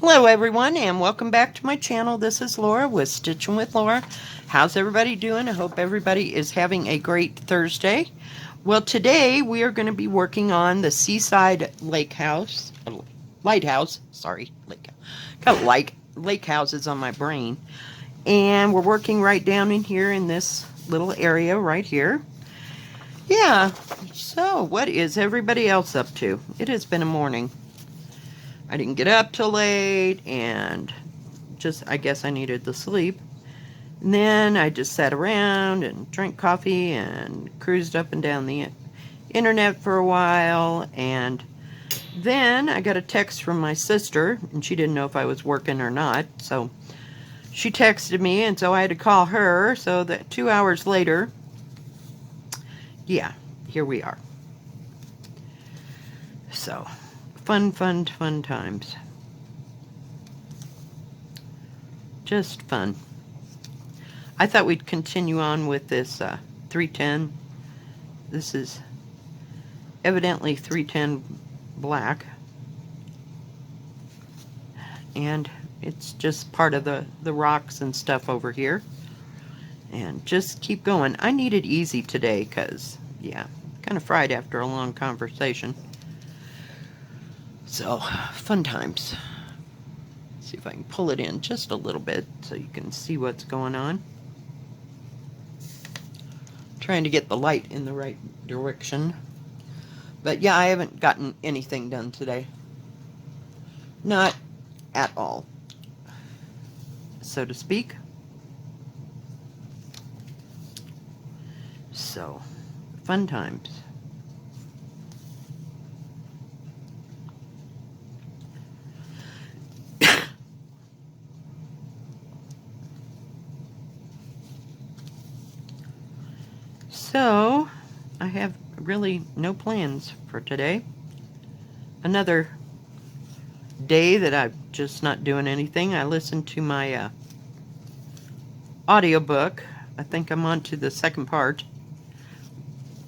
Hello everyone and welcome back to my channel. This is Laura with Stitchin with Laura. How's everybody doing? I hope everybody is having a great Thursday. Well, today we are going to be working on the Seaside Lighthouse. Sorry, got lake houses on my brain. And we're working right down in here in this little area right here. Yeah, so what is everybody else up to? It has been a morning. I didn't get up till late, and I guess I needed the sleep. And then I just sat around and drank coffee and cruised up and down the internet for a while. And then I got a text from my sister, and she didn't know if I was working or not. So she texted me, and so I had to call her. So that 2 hours later, yeah, here we are. So fun times. Just fun. I thought we'd continue on with this 310. This is evidently 310 black. And it's just part of the rocks and stuff over here. And just keep going. I need it easy today because, yeah, kind of fried after a long conversation. So, fun times. Let's see if I can pull it in just a little bit so you can see what's going on. Trying to get the light in the right direction. But yeah, I haven't gotten anything done today. Not at all, so to speak. So, fun times. So, I have really no plans for today. Another day that I'm just not doing anything. I listened to my audiobook. I think I'm on to the second part.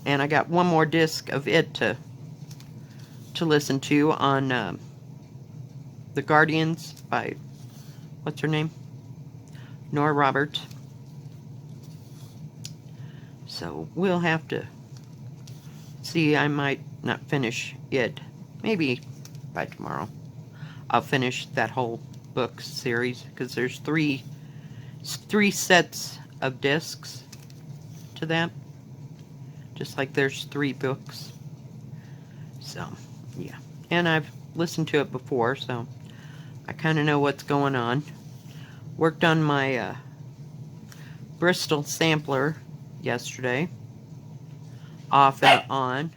And I got one more disc of it to listen to on The Guardians by, what's her name? Nora Roberts. So we'll have to see. I might not finish it. Maybe by tomorrow I'll finish that whole book series, because there's three sets of discs to that, just like there's 3 books. So yeah, and I've listened to it before, so I kind of know what's going on. Worked on my Bristol sampler yesterday, off and on.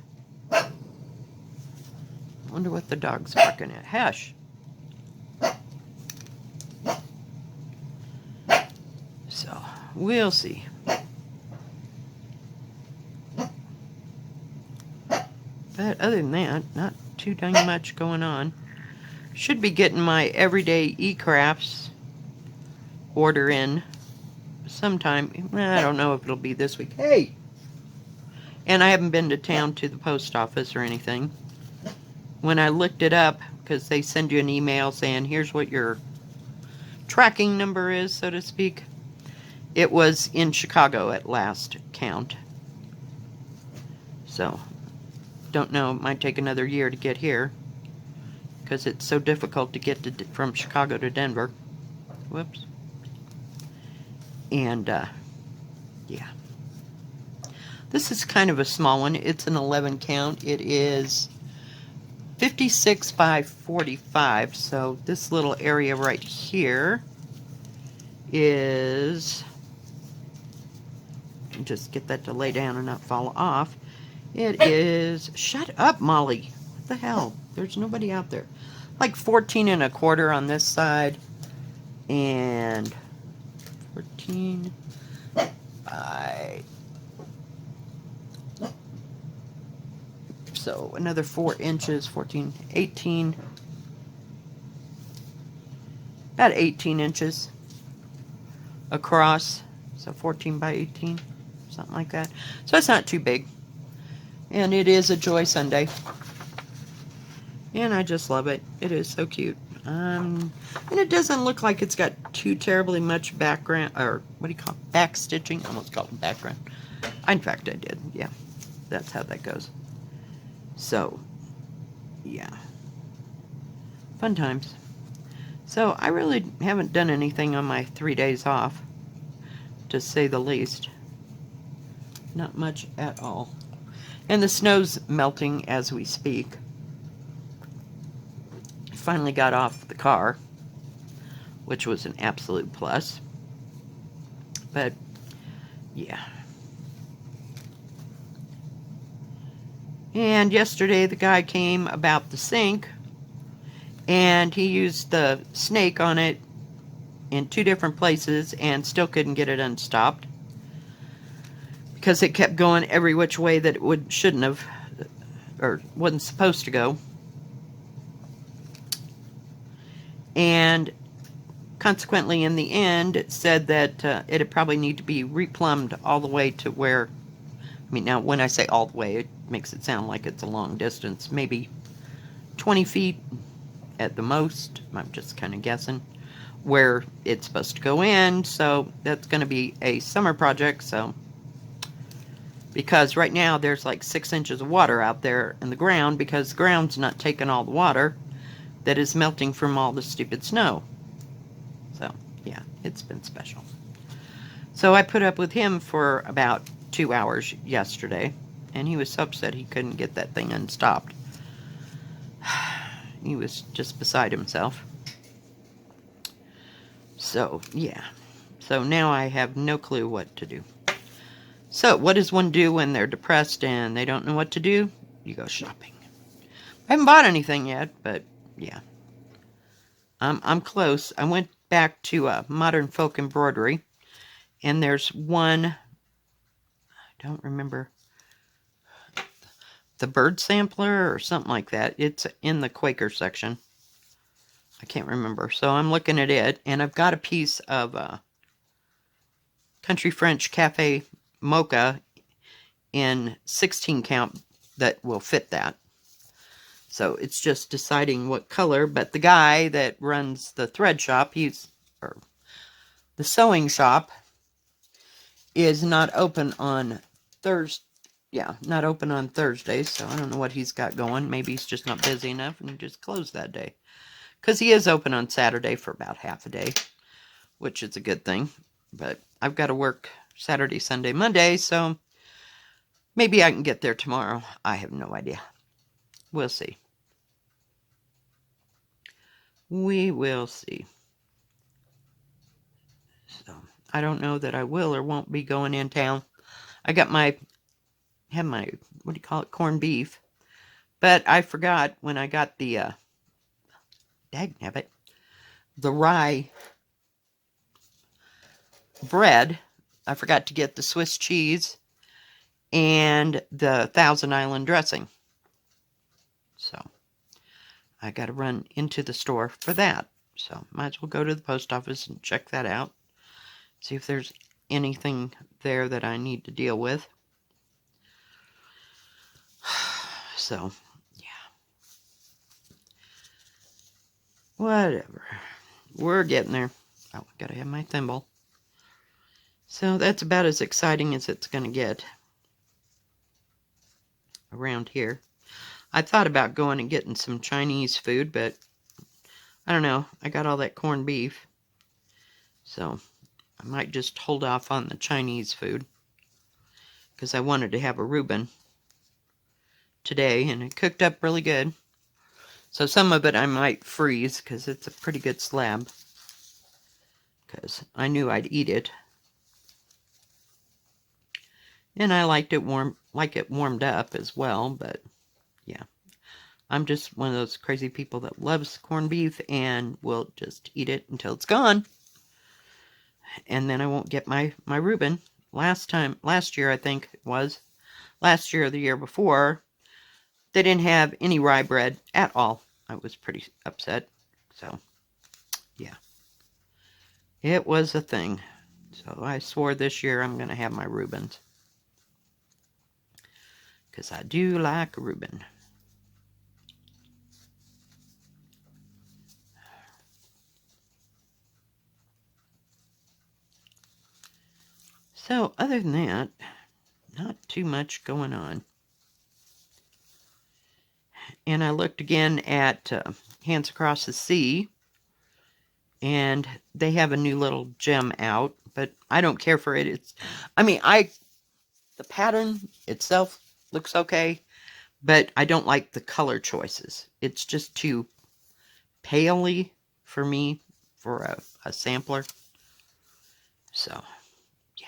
Wonder what the dog's barking at. Hush. So we'll see. But other than that, not too dang much going on. Should be getting my everyday e-crafts order in sometime. I don't know if it'll be this week. Hey! And I haven't been to town to the post office or anything. When I looked it up, because they send you an email saying, here's what your tracking number is, so to speak. It was in Chicago at last count. So, don't know. It might take another year to get here, because it's so difficult to get from Chicago to Denver. Whoops. And, yeah. This is kind of a small one. It's an 11 count. It is 56 by 45. So this little area right here is, just get that to lay down and not fall off. It is, shut up, Molly. What the hell? There's nobody out there. Like 14 1/4 on this side. And 14 by, so another 4 inches, 14, 18, about 18 inches across, so 14 by 18, something like that. So it's not too big, and it is a Joy Sunday, and I just love it. It is so cute. And it doesn't look like it's got too terribly much background, or what do you call it? Back stitching? I almost called it background. In fact, I did. Yeah, that's how that goes. So, yeah. Fun times. So, I really haven't done anything on my 3 days off, to say the least. Not much at all. And the snow's melting as we speak. Finally got off the car, which was an absolute plus. But, yeah. And yesterday the guy came about the sink, and he used the snake on it in 2 different places and still couldn't get it unstopped because it kept going every which way that it shouldn't have, or wasn't supposed to go. And consequently, in the end, it said that it'd probably need to be replumbed all the way to where, I mean, now when I say all the way, it makes it sound like it's a long distance, maybe 20 feet at the most. I'm just kind of guessing where it's supposed to go in. So that's going to be a summer project. So because right now there's like 6 inches of water out there in the ground because the ground's not taking all the water that is melting from all the stupid snow. So yeah, it's been special. So I put up with him for about 2 hours yesterday, and he was so upset he couldn't get that thing unstopped. He was just beside himself. So, yeah. So now I have no clue what to do. So, what does one do when they're depressed and they don't know what to do? You go shopping. I haven't bought anything yet, but yeah. I'm close. I went back to Modern Folk Embroidery, and there's one, I don't remember, the Bird Sampler or something like that. It's in the Quaker section. I can't remember. So I'm looking at it, and I've got a piece of Country French Cafe Mocha in 16 count that will fit that. So it's just deciding what color, but the guy that runs the thread shop, or the sewing shop, is not open on Thursday. Yeah, not open on Thursdays, so I don't know what he's got going. Maybe he's just not busy enough and just closed that day. Because he is open on Saturday for about half a day, which is a good thing. But I've got to work Saturday, Sunday, Monday, so maybe I can get there tomorrow. I have no idea. We'll see. We will see. So I don't know that I will or won't be going in town. I have my, what do you call it, corned beef. But I forgot when I got the, dagnabbit, the rye bread, I forgot to get the Swiss cheese and the Thousand Island dressing. So I got to run into the store for that. So might as well go to the post office and check that out. See if there's anything there that I need to deal with. So, yeah. Whatever. We're getting there. Oh, I gotta have my thimble. So that's about as exciting as it's gonna get around here. I thought about going and getting some Chinese food, but I don't know. I got all that corned beef. So I might just hold off on the Chinese food. Because I wanted to have a Reuben today, and it cooked up really good. So some of it I might freeze, because it's a pretty good slab. Because I knew I'd eat it. And I like it warmed up as well, but yeah. I'm just one of those crazy people that loves corned beef and will just eat it until it's gone. And then I won't get my Reuben. Last year I think it was, last year or the year before, they didn't have any rye bread at all. I was pretty upset. So, yeah. It was a thing. So I swore this year I'm going to have my Reubens. Because I do like a Reuben. So other than that, not too much going on. And I looked again at Hands Across the Sea, and they have a new little gem out, but I don't care for it. The pattern itself looks okay, but I don't like the color choices. It's just too paley for me for a sampler. So, yeah.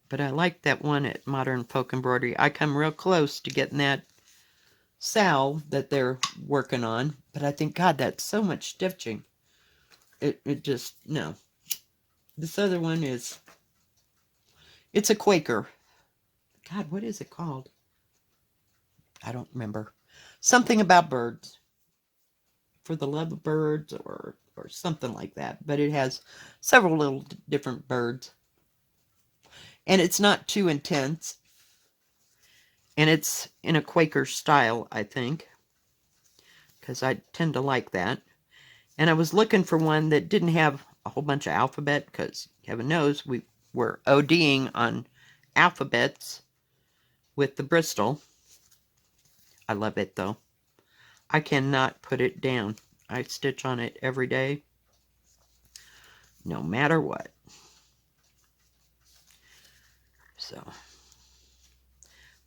But I like that one at Modern Folk Embroidery. I come real close to getting that salve that they're working on, but I think, God, that's so much stitching. It just, no. This other one is, it's a Quaker. God, what is it called? I don't remember. Something about birds. For the love of birds or something like that. But it has several little different birds. And it's not too intense. And it's in a Quaker style, I think. Because I tend to like that. And I was looking for one that didn't have a whole bunch of alphabet. Because heaven knows we were ODing on alphabets with the Bristol. I love it though. I cannot put it down. I stitch on it every day. No matter what. So,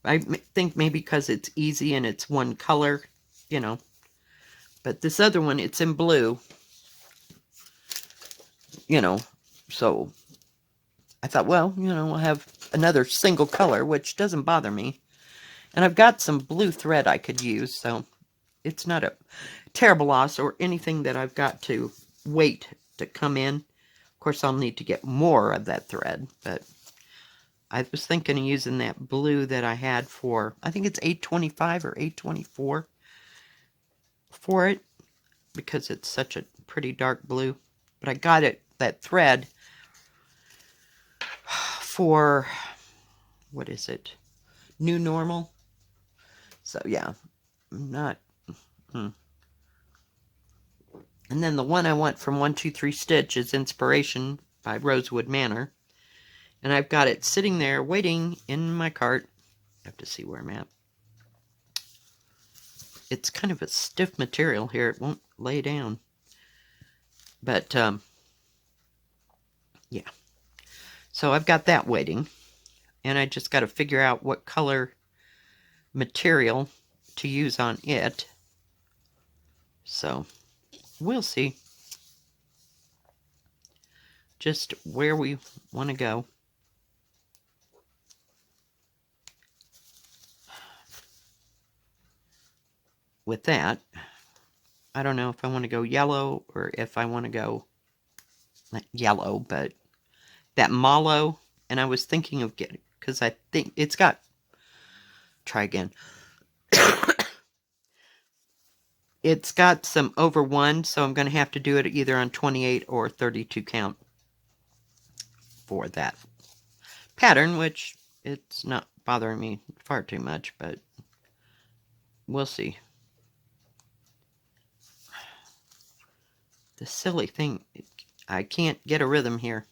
I think maybe because it's easy and it's one color, you know. But this other one, it's in blue. You know, so I thought, well, you know, we'll have another single color, which doesn't bother me. And I've got some blue thread I could use, so it's not a terrible loss or anything that I've got to wait to come in. Of course, I'll need to get more of that thread, but I was thinking of using that blue that I had for, I think it's 825 or 824 for it, because it's such a pretty dark blue. But I got it, that thread, for, what is it, New Normal. So yeah, I'm not, And then the one I want from 123 Stitch is Inspiration by Rosewood Manor. And I've got it sitting there waiting in my cart. I have to see where I'm at. It's kind of a stiff material here. It won't lay down. But, yeah. So I've got that waiting. And I just got to figure out what color material to use on it. So, we'll see. Just where we want to go. With that, I don't know if I want to go yellow or if I want to go, not yellow, but that mallow. And I was thinking of getting, because I think it's got, try again. It's got some over 1, so I'm going to have to do it either on 28 or 32 count for that pattern, which it's not bothering me far too much, but we'll see. The silly thing, I can't get a rhythm here.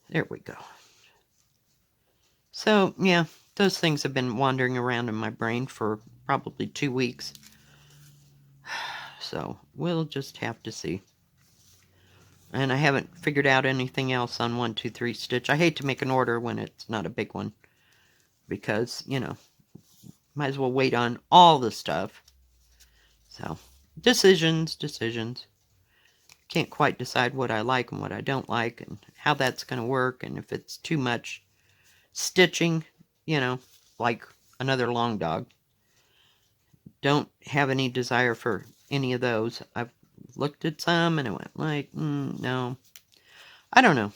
There we go. So, yeah, those things have been wandering around in my brain for probably 2 weeks. So, we'll just have to see. And I haven't figured out anything else on 123 Stitch. I hate to make an order when it's not a big one. Because, you know, might as well wait on all the stuff. So, decisions. Can't quite decide what I like and what I don't like and how that's going to work. And if it's too much stitching, you know, like another long dog. Don't have any desire for any of those. I've looked at some and I went like, no. I don't know.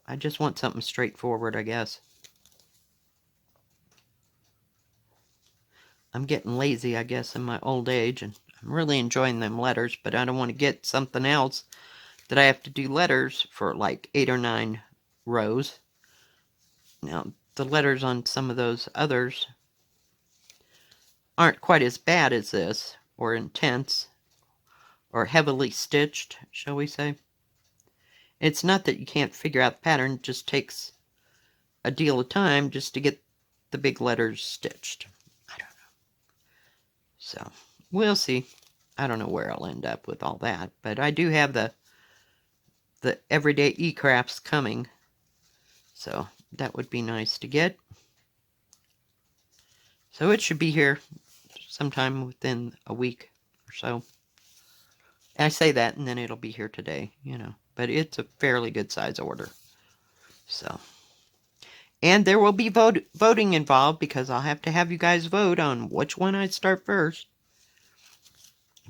I just want something straightforward, I guess. I'm getting lazy, I guess, in my old age, and I'm really enjoying them letters, but I don't want to get something else that I have to do letters for like 8 or 9 rows. Now, the letters on some of those others aren't quite as bad as this, or intense, or heavily stitched, shall we say. It's not that you can't figure out the pattern, it just takes a deal of time just to get the big letters stitched. I don't know. So, we'll see. I don't know where I'll end up with all that, but I do have the everyday e-crafts coming, so that would be nice to get. So it should be here sometime within a week or so. I say that and then it'll be here today, you know, but it's a fairly good size order. So, and there will be voting involved because I'll have to have you guys vote on which one I start first.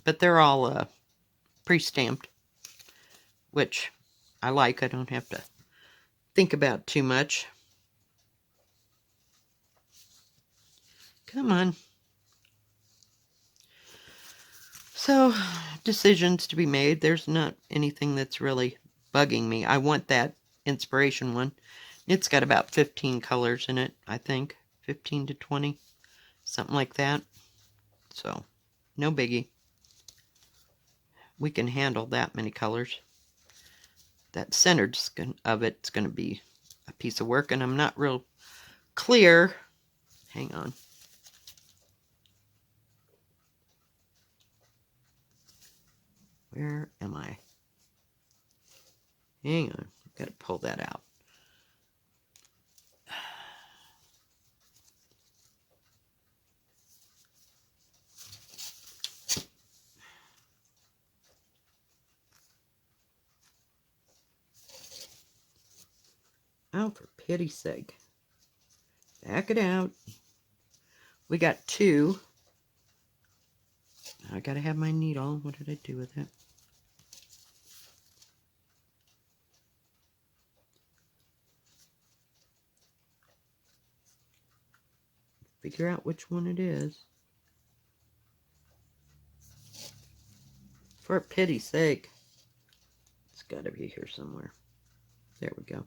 But they're all pre-stamped, which I like. I don't have to think about too much. Come on. So, decisions to be made. There's not anything that's really bugging me. I want that inspiration one. It's got about 15 colors in it, I think. 15 to 20. Something like that. So, no biggie. We can handle that many colors. That centered of it's going to be a piece of work, and I'm not real clear. Hang on. Where am I? Hang on. I've got to pull that out. Oh, for pity's sake. Back it out. We got 2. I gotta have my needle. What did I do with it? Figure out which one it is. For pity's sake. It's gotta be here somewhere. There we go.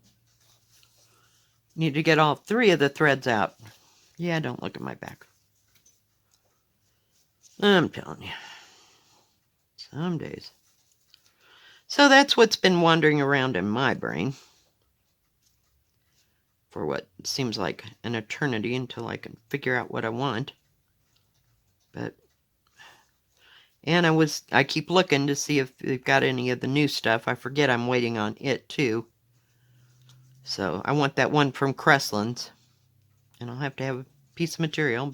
Need to get all 3 of the threads out. Yeah, don't look at my back. I'm telling you. Some days. So that's what's been wandering around in my brain for what seems like an eternity until I can figure out what I want. But, and I keep looking to see if they've got any of the new stuff. I forget I'm waiting on it too. So I want that one from Crestlands, and I'll have to have a piece of material,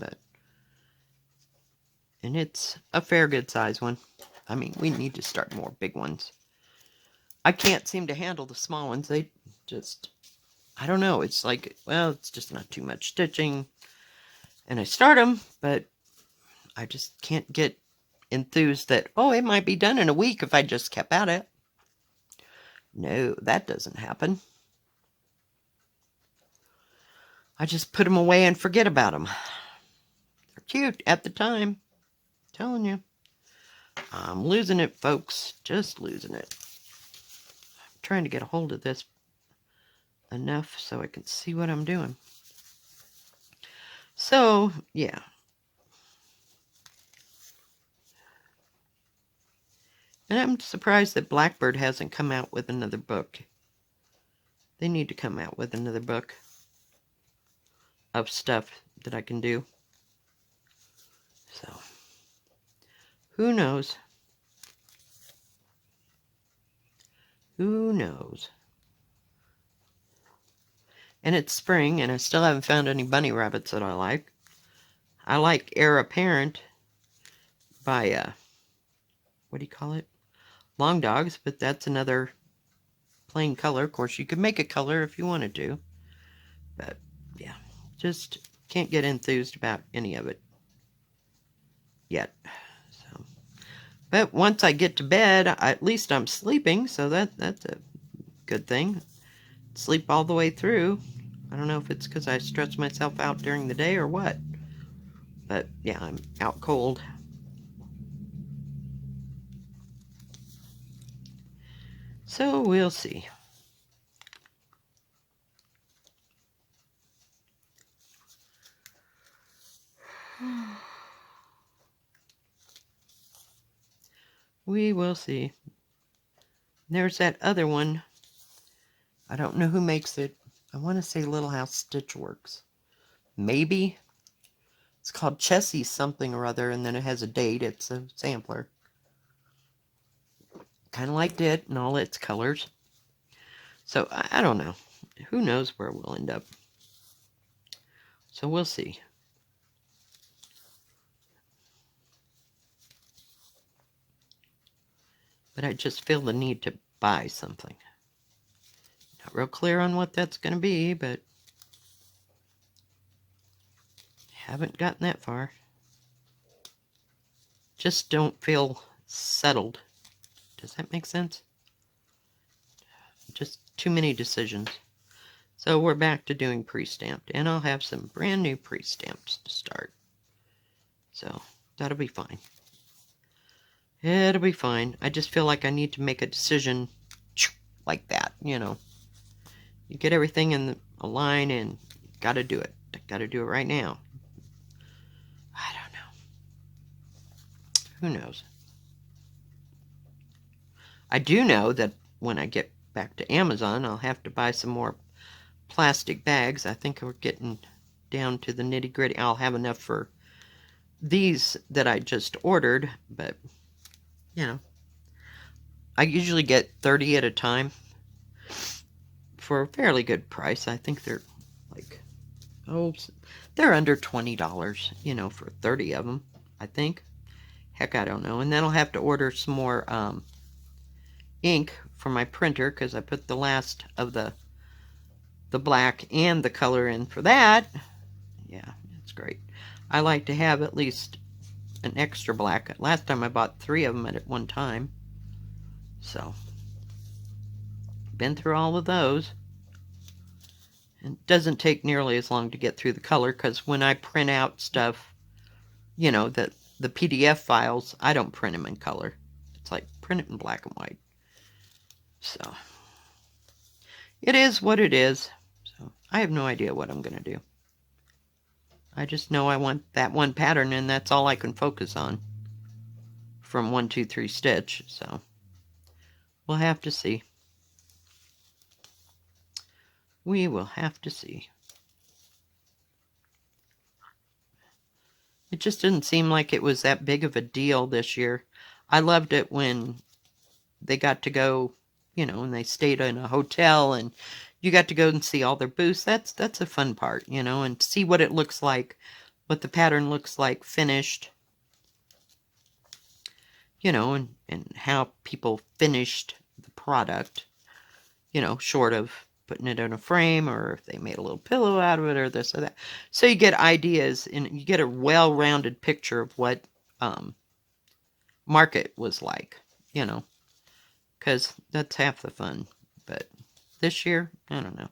and it's a fair good size one. I mean, we need to start more big ones. I can't seem to handle the small ones. They just, I don't know. It's like, well, it's just not too much stitching. And I start them, but I just can't get enthused that, oh, it might be done in a week if I just kept at it. No, that doesn't happen. I just put them away and forget about them. They're cute at the time. I'm telling you. I'm losing it, folks. Just losing it. I'm trying to get a hold of this enough so I can see what I'm doing. So, yeah. And I'm surprised that Blackbird hasn't come out with another book. They need to come out with another book of stuff that I can do. So, who knows? Who knows? And it's spring, and I still haven't found any bunny rabbits that I like. I like Heir Apparent by, what do you call it? Long Dogs, but that's another plain color. Of course, you could make a color if you wanted to. But, yeah, just can't get enthused about any of it yet. So, but once I get to bed, at least I'm sleeping, so that's a good thing. Sleep all the way through. I don't know if it's because I stretch myself out during the day or what. But, yeah, I'm out cold. So, we'll see. We will see. There's that other one. I don't know who makes it. I want to say Little House Stitch Works. Maybe. It's called Chessie something or other, and then it has a date. It's a sampler. Kind of liked it and all its colors. So, I don't know. Who knows where we'll end up. So, we'll see. But I just feel the need to buy something. Not real clear on what that's going to be, but haven't gotten that far. Just don't feel settled. Does that make sense? Just too many decisions. So we're back to doing pre-stamped, and I'll have some brand new pre-stamps to start. So that'll be fine. It'll be fine. I just feel like I need to make a decision like that, you know. You get everything in a line and got to do it. Got to do it right now. I don't know. Who knows? I do know that when I get back to Amazon, I'll have to buy some more plastic bags. I think we're getting down to the nitty-gritty. I'll have enough for these that I just ordered, but, you know, I usually get 30 at a time for a fairly good price. I think they're like, they're under $20, you know, for 30 of them, I think. Heck, I don't know. And then I'll have to order some more ink for my printer, because I put the last of the black and the color in for that. Yeah, it's great. I like to have at least an extra black. Last time I bought 3 of them at one time. So, been through all of those. It doesn't take nearly as long to get through the color, because when I print out stuff, you know, the PDF files, I don't print them in color. It's like print it in black and white. So, it is what it is. So, I have no idea what I'm going to do. I just know I want that one pattern, and that's all I can focus on from 1, 2, 3 stitch. So, we'll have to see. We will have to see. It just didn't seem like it was that big of a deal this year. I loved it when they got to go, you know, and they stayed in a hotel and you got to go and see all their booths. That's a fun part, you know, and see what it looks like, what the pattern looks like finished, you know, and how people finished the product, you know, short of putting it in a frame, or if they made a little pillow out of it, or this or that. So you get ideas, and you get a well-rounded picture of what market was like, you know, because that's half the fun. But this year, I don't know.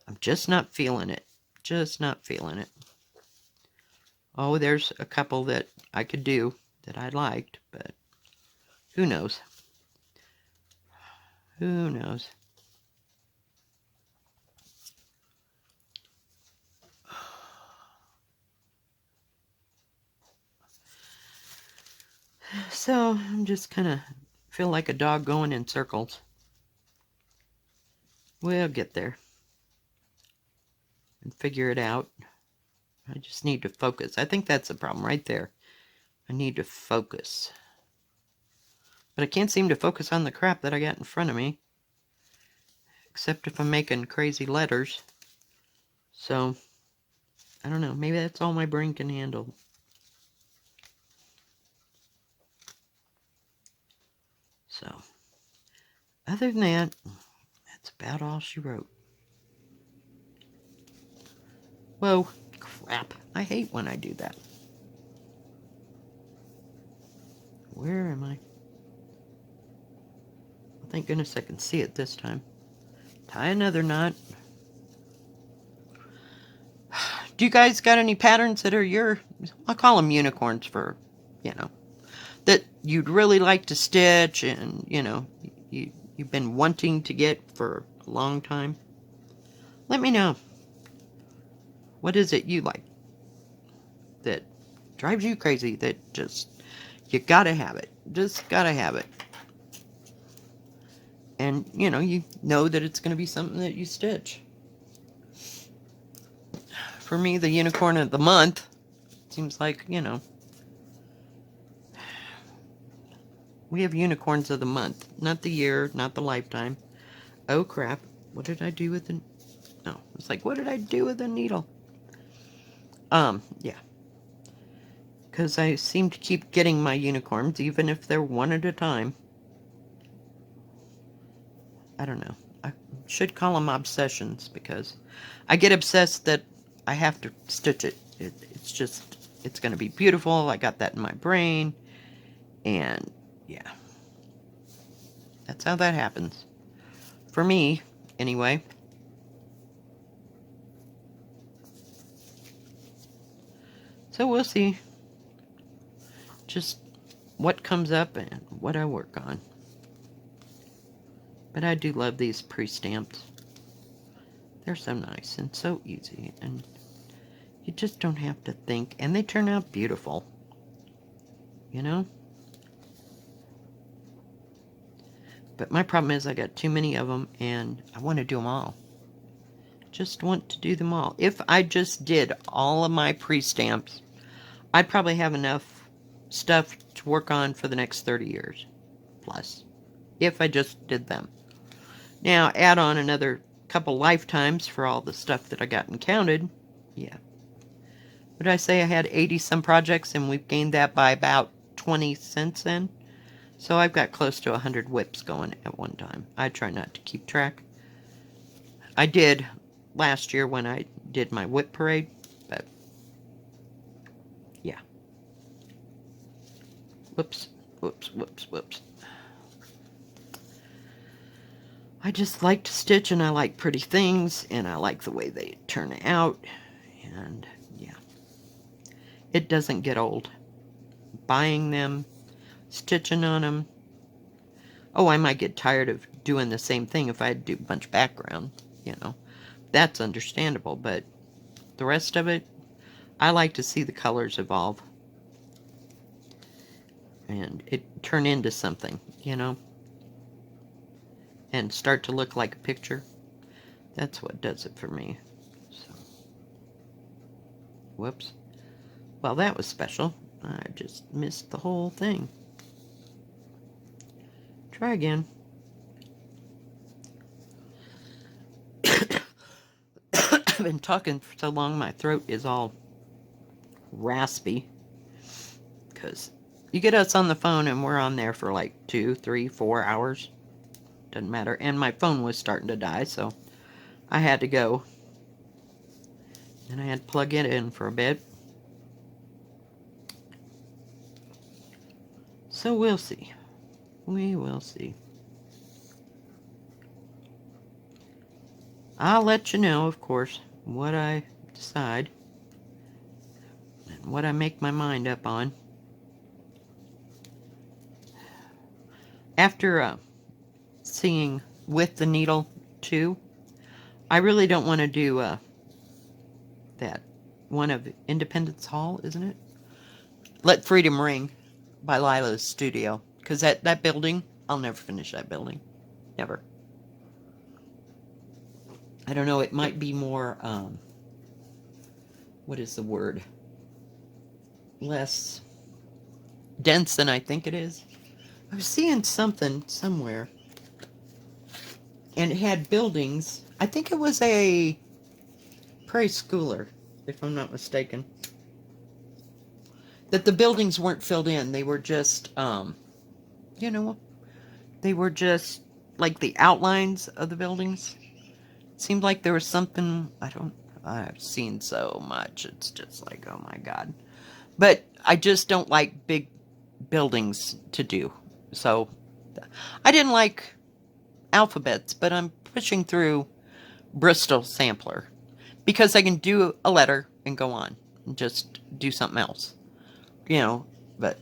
I'm just not feeling it. Just not feeling it. Oh, there's a couple that I could do that I liked, but who knows? Who knows? So, I'm just kind of feel like a dog going in circles. We'll get there and figure it out. I just need to focus. I think that's the problem right there. I need to focus. But I can't seem to focus on the crap that I got in front of me. Except if I'm making crazy letters. So, I don't know. Maybe that's all my brain can handle. So, other than that, that's about all she wrote. Whoa, crap. I hate when I do that. Where am I? Thank goodness I can see it this time. Tie another knot. Do you guys got any patterns that are I'll call them unicorns for, you know, that you'd really like to stitch and, you know, you've been wanting to get for a long time? Let me know. What is it you like that drives you crazy, that just, you gotta have it? Just gotta have it. And, you know that it's going to be something that you stitch. For me, the unicorn of the month seems like, we have unicorns of the month. Not the year, not the lifetime. Oh, crap. What did I do with the... No, it's like, what did I do with the needle? Yeah. Because I seem to keep getting my unicorns, even if they're one at a time. I don't know. I should call them obsessions, because I get obsessed that I have to stitch it. It's just, it's going to be beautiful. I got that in my brain. And, yeah. That's how that happens. For me, anyway. So we'll see just what comes up and what I work on. But I do love these pre-stamps. They're so nice and so easy, and you just don't have to think, and they turn out beautiful, you know? But my problem is I got too many of them, and I want to do them all. Just want to do them all. If I just did all of my pre-stamps, I'd probably have enough stuff to work on for the next 30 years plus, if I just did them. Now, add on another couple lifetimes for all the stuff that I got and counted. Yeah. Would I say I had 80 some projects, and we've gained that by about 20 since then? So I've got close to 100 whips going at one time. I try not to keep track. I did last year when I did my whip parade, but yeah. Whoops, whoops, whoops, whoops. I just like to stitch, and I like pretty things, and I like the way they turn out, and yeah. It doesn't get old. Buying them, stitching on them. Oh, I might get tired of doing the same thing if I had to do a bunch of background, That's understandable, but the rest of it, I like to see the colors evolve. And it turn into something, and start to look like a picture. That's what does it for me. So, whoops. Well, that was special. I just missed the whole thing. Try again. I've been talking for so long, my throat is all raspy. Because you get us on the phone, and we're on there for like 2, 3, 4 hours. Doesn't matter. And my phone was starting to die, so I had to go. And I had to plug it in for a bit. So we'll see. We will see. I'll let you know, of course, what I decide. And what I make my mind up on. After seeing with the needle too, I really don't want to do that one of Independence Hall, isn't it? Let Freedom Ring by Lila's studio, because that building, I'll never finish that building, never. I don't know, it might be more what is the word, less dense than I think it is. I was seeing something somewhere, and it had buildings. I think it was a preschooler, if I'm not mistaken. That the buildings weren't filled in. They were just, they were just like the outlines of the buildings. It seemed like there was something, I've seen so much. It's just like, oh my God. But I just don't like big buildings to do. So I didn't like alphabets, but I'm pushing through Bristol Sampler because I can do a letter and go on and just do something else, but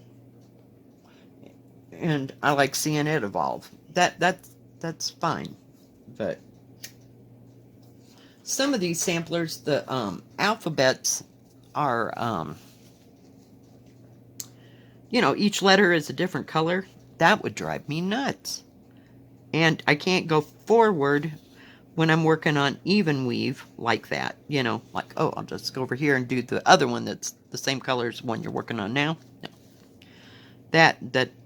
and I like seeing it evolve. That's fine, but some of these samplers, the alphabets are you know, each letter is a different color, that would drive me nuts. And I can't go forward when I'm working on even weave like that, you know, like, oh, I'll just go over here and do the other one that's the same color as the one you're working on now. No.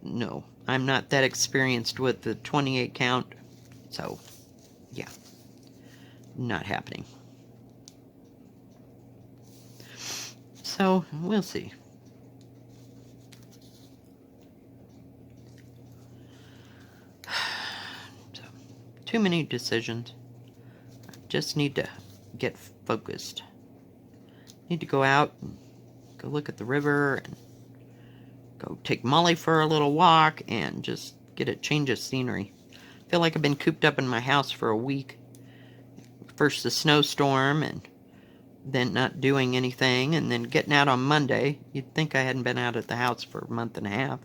No, I'm not that experienced with the 28 count, so yeah, not happening. So we'll see. So, too many decisions. I just need to get focused. Need to go out and go look at the river and go take Molly for a little walk and just get a change of scenery. I feel like I've been cooped up in my house for a week. First the snowstorm and then not doing anything and then getting out on Monday. You'd think I hadn't been out of the house for a month and a half.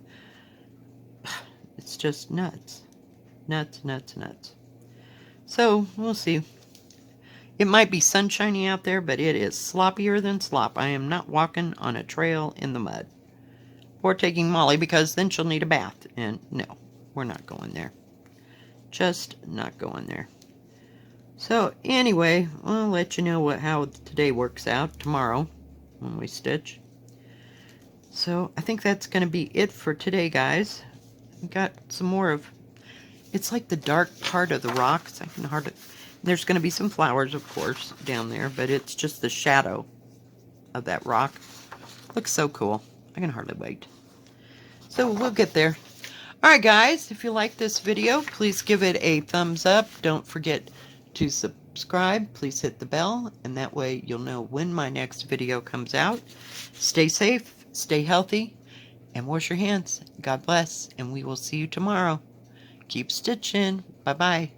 It's just nuts. Nuts, nuts, nuts. So, we'll see. It might be sunshiny out there, but it is sloppier than slop. I am not walking on a trail in the mud. Or taking Molly, because then she'll need a bath. And no, we're not going there. Just not going there. So, anyway, I'll let you know how today works out tomorrow when we stitch. So, I think that's going to be it for today, guys. We got some more of... It's like the dark part of the rocks. I can hardly... There's going to be some flowers, of course, down there, but it's just the shadow of that rock. Looks so cool. I can hardly wait. So we'll get there. Alright guys, if you like this video, please give it a thumbs up. Don't forget to subscribe. Please hit the bell, and that way you'll know when my next video comes out. Stay safe, stay healthy, and wash your hands. God bless, and we will see you tomorrow. Keep stitching. Bye-bye.